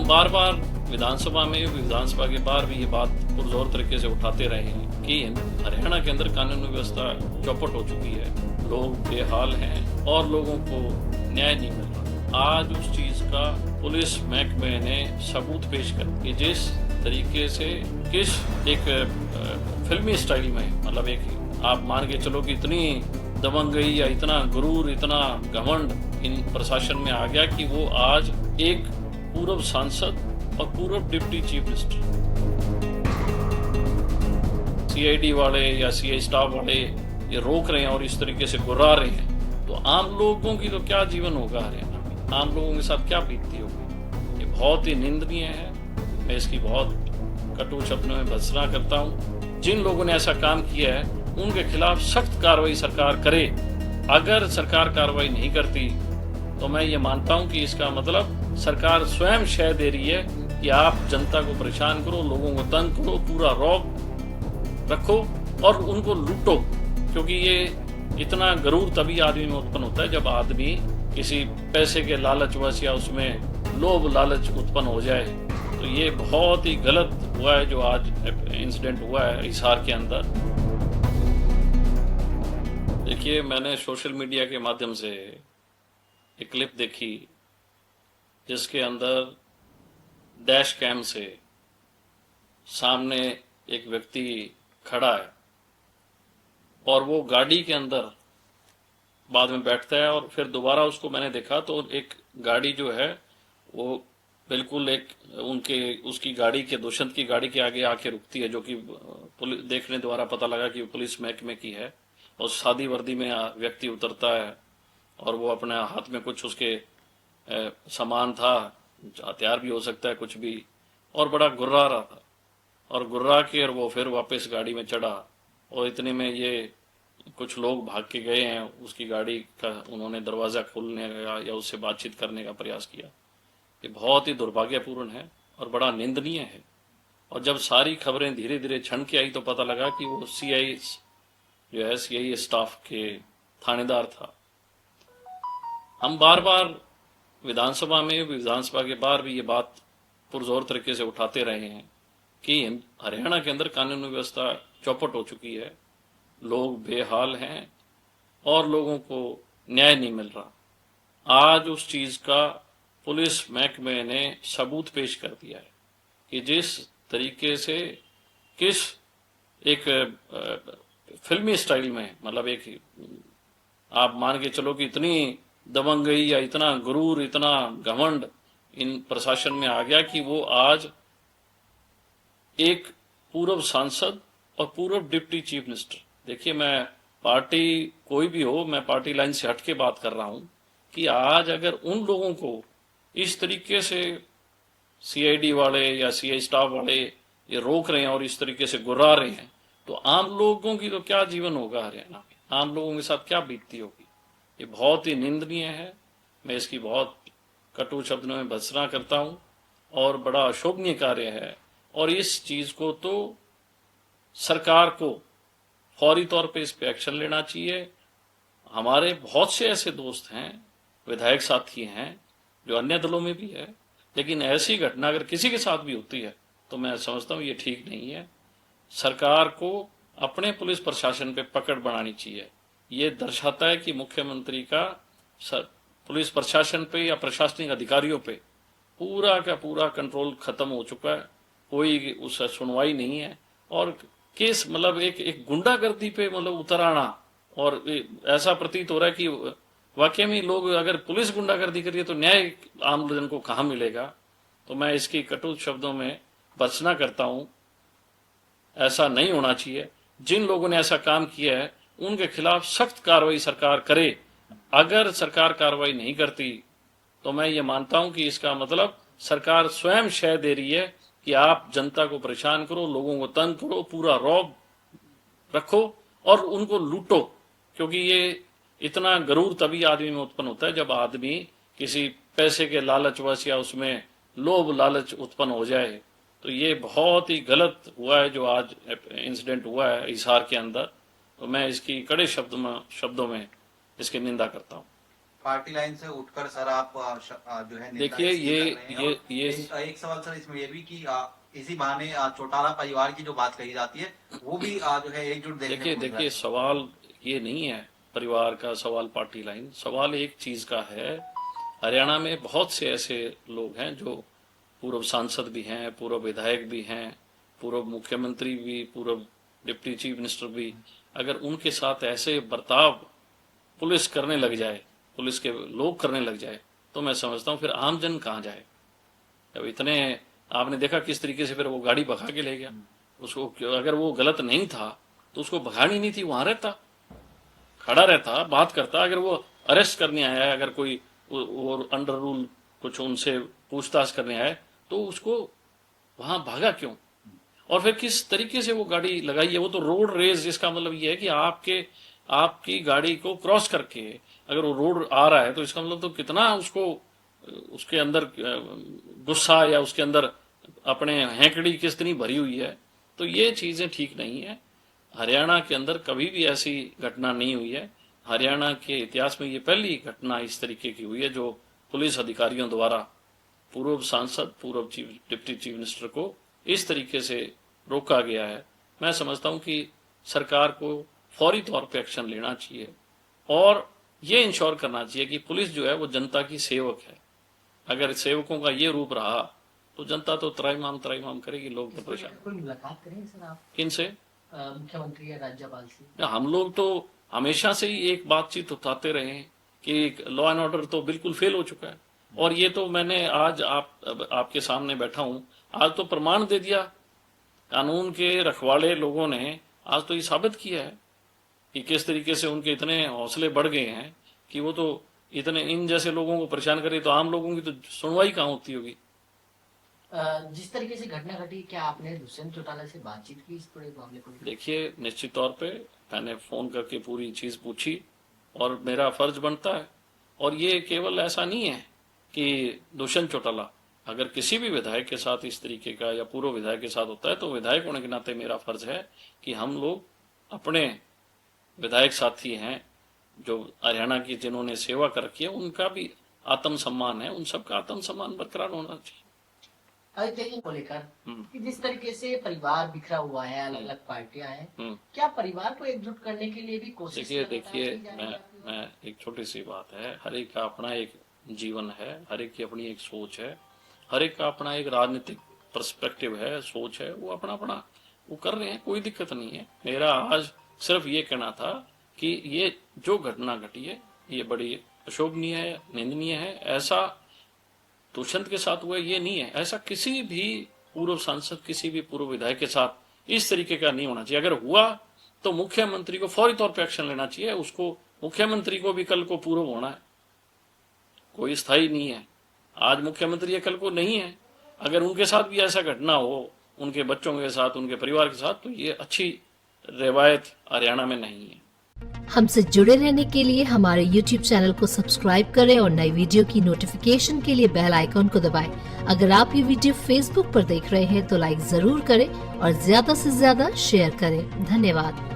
हम बार बार विधानसभा के बाहर भी ये बात पुरजोर तरीके से उठाते रहे हैं कि हरियाणा के अंदर कानून व्यवस्था चौपट हो चुकी है, लोग बेहाल हैं और लोगों को न्याय नहीं मिल रहा। आज उस चीज का पुलिस महकमे ने सबूत पेश कर कि जिस तरीके से किस एक फिल्मी स्टाइल में, मतलब एक आप मान के चलो कि इतनी दबंगई या इतना गुरूर, इतना घमंड इन प्रशासन में आ गया कि वो आज एक पूर्व सांसद और पूर्व डिप्टी चीफ मिनिस्टर, सीआईडी वाले या सीआई स्टाफ वाले ये रोक रहे हैं और इस तरीके से गुर्रा रहे हैं, तो आम लोगों की तो क्या जीवन होगा हरियाणा में, आम लोगों के साथ क्या बीतती होगी। ये बहुत ही निंदनीय है। मैं इसकी बहुत कटु शब्दों में भर्त्सना करता हूँ। जिन लोगों ने ऐसा काम किया है उनके खिलाफ सख्त कार्रवाई सरकार करे। अगर सरकार कार्रवाई नहीं करती तो मैं ये मानता हूं कि इसका मतलब सरकार स्वयं शय दे रही है कि आप जनता को परेशान करो, लोगों को तंग करो, पूरा रौब रखो और उनको लूटो। क्योंकि ये इतना गरूर तभी आदमी में उत्पन्न होता है जब आदमी किसी पैसे के लालचवश या उसमें लोभ लालच उत्पन्न हो जाए। तो ये बहुत ही गलत हुआ है जो आज इंसिडेंट हुआ है हिसार के अंदर। देखिए, मैंने सोशल मीडिया के माध्यम से एक क्लिप देखी जिसके अंदर डैश कैम से सामने एक व्यक्ति खड़ा है और वो गाड़ी के अंदर बाद में बैठता है और फिर दोबारा उसको मैंने देखा तो एक गाड़ी जो है वो बिल्कुल एक उसकी गाड़ी के दुष्यंत की गाड़ी के आगे आके रुकती है, जो कि देखने द्वारा पता लगा कि पुलिस महकमे की है। और सादी वर्दी में व्यक्ति उतरता है और वो अपने हाथ में कुछ उसके सामान था, हथियार भी हो सकता है कुछ भी, और बड़ा गुर्रा रहा था और गुर्रा के और वो फिर वापस गाड़ी में चढ़ा और इतने में ये कुछ लोग भाग के गए हैं उसकी गाड़ी का। उन्होंने दरवाज़ा खोलने का या उससे बातचीत करने का प्रयास किया। ये बहुत ही दुर्भाग्यपूर्ण है और बड़ा निंदनीय है। और जब सारी खबरें धीरे धीरे छन के आई तो पता लगा कि वो सीआई जो है सीआई स्टाफ के थानेदार था। हम बार बार विधानसभा के बाहर भी ये बात पुरजोर तरीके से उठाते रहे हैं कि हरियाणा के अंदर कानून व्यवस्था चौपट हो चुकी है, लोग बेहाल हैं और लोगों को न्याय नहीं मिल रहा। आज उस चीज का पुलिस महकमे ने सबूत पेश कर दिया है कि जिस तरीके से किस एक फिल्मी स्टाइल में, मतलब एक आप मान के चलो कि इतनी दबंगई या इतना गुरूर, इतना घमंड इन प्रशासन में आ गया कि वो आज एक पूर्व सांसद और पूर्व डिप्टी चीफ मिनिस्टर। देखिए, मैं पार्टी कोई भी हो, मैं पार्टी लाइन से हट के बात कर रहा हूं कि आज अगर उन लोगों को इस तरीके से सीआईडी वाले या सीआई स्टाफ वाले ये रोक रहे हैं और इस तरीके से गुर्रा रहे हैं, तो आम लोगों की तो क्या जीवन होगा हरियाणा में, आम लोगों के साथ क्या बीतती होगी। ये बहुत ही निंदनीय है। मैं इसकी बहुत कटु शब्दों में भर्त्सना करता हूं और बड़ा अशोभनीय कार्य है। और इस चीज को तो सरकार को फौरी तौर पे इस पे एक्शन लेना चाहिए। हमारे बहुत से ऐसे दोस्त हैं, विधायक साथी हैं जो अन्य दलों में भी है, लेकिन ऐसी घटना अगर किसी के साथ भी होती है तो मैं समझता हूं ये ठीक नहीं है। सरकार को अपने पुलिस प्रशासन पे पकड़ बनानी चाहिए। ये दर्शाता है कि मुख्यमंत्री का पुलिस प्रशासन पे या प्रशासनिक अधिकारियों पे पूरा का पूरा कंट्रोल खत्म हो चुका है, कोई उससे सुनवाई नहीं है। और केस मतलब एक गुंडागर्दी पे मतलब उतर आना, और ऐसा प्रतीत हो रहा है कि वाकई में लोग अगर पुलिस गुंडागर्दी करिए तो न्याय आम जन को कहां मिलेगा। तो मैं इसकी कटु शब्दों में भर्त्सना करता हूं। ऐसा नहीं होना चाहिए। जिन लोगों ने ऐसा काम किया है उनके खिलाफ सख्त कार्रवाई सरकार करे। अगर सरकार कार्रवाई नहीं करती तो मैं ये मानता हूं कि इसका मतलब सरकार स्वयं शय दे रही है कि आप जनता को परेशान करो, लोगों को तंग करो, पूरा रौब रखो और उनको लूटो। क्योंकि ये इतना गरूर तभी आदमी में उत्पन्न होता है जब आदमी किसी पैसे के लालचवश या उसमें लोभ लालच उत्पन्न हो जाए। तो ये बहुत ही गलत हुआ है जो आज इंसिडेंट हुआ है हिसार के अंदर। तो मैं इसकी कड़े शब्दों में इसकी निंदा करता हूं। पार्टी लाइन से उठकर सर आप जो है देखिए ये एक सवाल सर इसमें ये भी कि इसी बहाने चौटाला परिवार की जो बात कही जाती है वो भी जो है एकजुट देखने को मिल रहा देखिए है। सवाल ये नहीं है परिवार का, सवाल पार्टी लाइन, सवाल एक चीज का है। हरियाणा में बहुत से ऐसे लोग हैं जो पूर्व सांसद भी हैं, पूर्व विधायक भी हैं, पूर्व मुख्यमंत्री भी, पूर्व डिप्टी चीफ मिनिस्टर भी। अगर उनके साथ ऐसे बर्ताव पुलिस करने लग जाए, पुलिस के लोग करने लग जाए, तो मैं समझता हूँ फिर आमजन कहाँ जाए। अब इतने आपने देखा किस तरीके से फिर वो गाड़ी भगा के ले गया उसको। अगर वो गलत नहीं था तो उसको भगानी नहीं थी, वहां रहता, खड़ा रहता, बात करता। अगर वो अरेस्ट करने आया है, अगर कोई वो अंडर रूल कुछ उनसे पूछताछ करने आए, तो उसको वहां भागा क्यों? और फिर किस तरीके से वो गाड़ी लगाई है? वो तो रोड रेज, इसका मतलब ये है कि आपकी गाड़ी को क्रॉस करके अगर वो रोड आ रहा है तो इसका मतलब तो कितना उसको उसके अंदर गुस्सा या उसके अंदर अपने हैंकड़ी कितनी भरी हुई है। तो ये चीजें ठीक नहीं है। हरियाणा के अंदर कभी भी ऐसी घटना नहीं हुई है। हरियाणा के इतिहास में ये पहली घटना इस तरीके की हुई है जो पुलिस अधिकारियों द्वारा पूर्व सांसद, पूर्व डिप्टी चीफ मिनिस्टर को इस तरीके से रोका गया है। मैं समझता हूं कि सरकार को फौरी तौर पे एक्शन लेना चाहिए और ये इंश्योर करना चाहिए कि पुलिस जो है वो जनता की सेवक है। अगर सेवकों का ये रूप रहा तो जनता तो त्राईमाम करेगी। लोग तो परेशान। कोई मुलाकात करें सर आप किनसे? मुख्यमंत्री या राज्यपाल से? हम लोग तो हमेशा से ही एक बातचीत उठाते रहे हैं कि लॉ एंड ऑर्डर तो बिल्कुल फेल हो चुका है। और ये तो मैंने आज आपके सामने बैठा हूं, आज तो प्रमाण दे दिया। कानून के रखवाले लोगों ने आज तो ये साबित किया है कि किस तरीके से उनके इतने हौसले बढ़ गए हैं कि वो तो इतने इन जैसे लोगों को परेशान करे, तो आम लोगों की तो सुनवाई कहाँ होती होगी। जिस तरीके से घटना घटी, क्या आपने दुष्यंत चौटाला से बातचीत की इस पूरे मामले को? देखिए निश्चित तौर पे मैंने फोन करके पूरी चीज पूछी और मेरा फर्ज बनता है। और ये केवल ऐसा नहीं है कि दुष्यंत चौटाला, अगर किसी भी विधायक के साथ इस तरीके का या पूर्व विधायक के साथ होता है तो विधायक होने के नाते मेरा फर्ज है कि हम लोग अपने विधायक साथी हैं जो हरियाणा की जिन्होंने सेवा कर रखी है, उनका भी आत्मसम्मान है, उन सबका आत्मसम्मान बरकरार होना चाहिए। अयोध्या को लेकर कि जिस तरीके से परिवार बिखरा हुआ है, अलग अलग पार्टियां हैं, क्या परिवार को एकजुट करने के लिए भी कोशिश? देखिए मैं एक छोटी सी बात है, हर एक का अपना एक जीवन है, हर एक की अपनी एक सोच है, हर एक का अपना एक राजनीतिक पर्सपेक्टिव है, सोच है, वो अपना अपना वो कर रहे हैं, कोई दिक्कत नहीं है। मेरा आज सिर्फ ये कहना था कि ये जो घटना घटी है ये बड़ी अशोभनीय है, निंदनीय है। ऐसा दुष्यंत के साथ हुआ ये नहीं है, ऐसा किसी भी पूर्व सांसद, किसी भी पूर्व विधायक के साथ इस तरीके का नहीं होना चाहिए। अगर हुआ तो मुख्यमंत्री को फौरी तौर पर एक्शन लेना चाहिए। उसको मुख्यमंत्री को भी कल को पूर्व होना है, कोई स्थायी नहीं है। आज मुख्यमंत्री है, कल को नहीं है। अगर उनके साथ भी ऐसा घटना हो, उनके बच्चों के साथ, उनके परिवार के साथ, तो ये अच्छी रिवायत हरियाणा में नहीं है। हमसे जुड़े रहने के लिए हमारे YouTube चैनल को सब्सक्राइब करें और नई वीडियो की नोटिफिकेशन के लिए बेल आइकॉन को दबाएं। अगर आप ये वीडियो Facebook पर देख रहे हैं तो लाइक जरूर करें और ज्यादा से ज्यादा शेयर करें। धन्यवाद।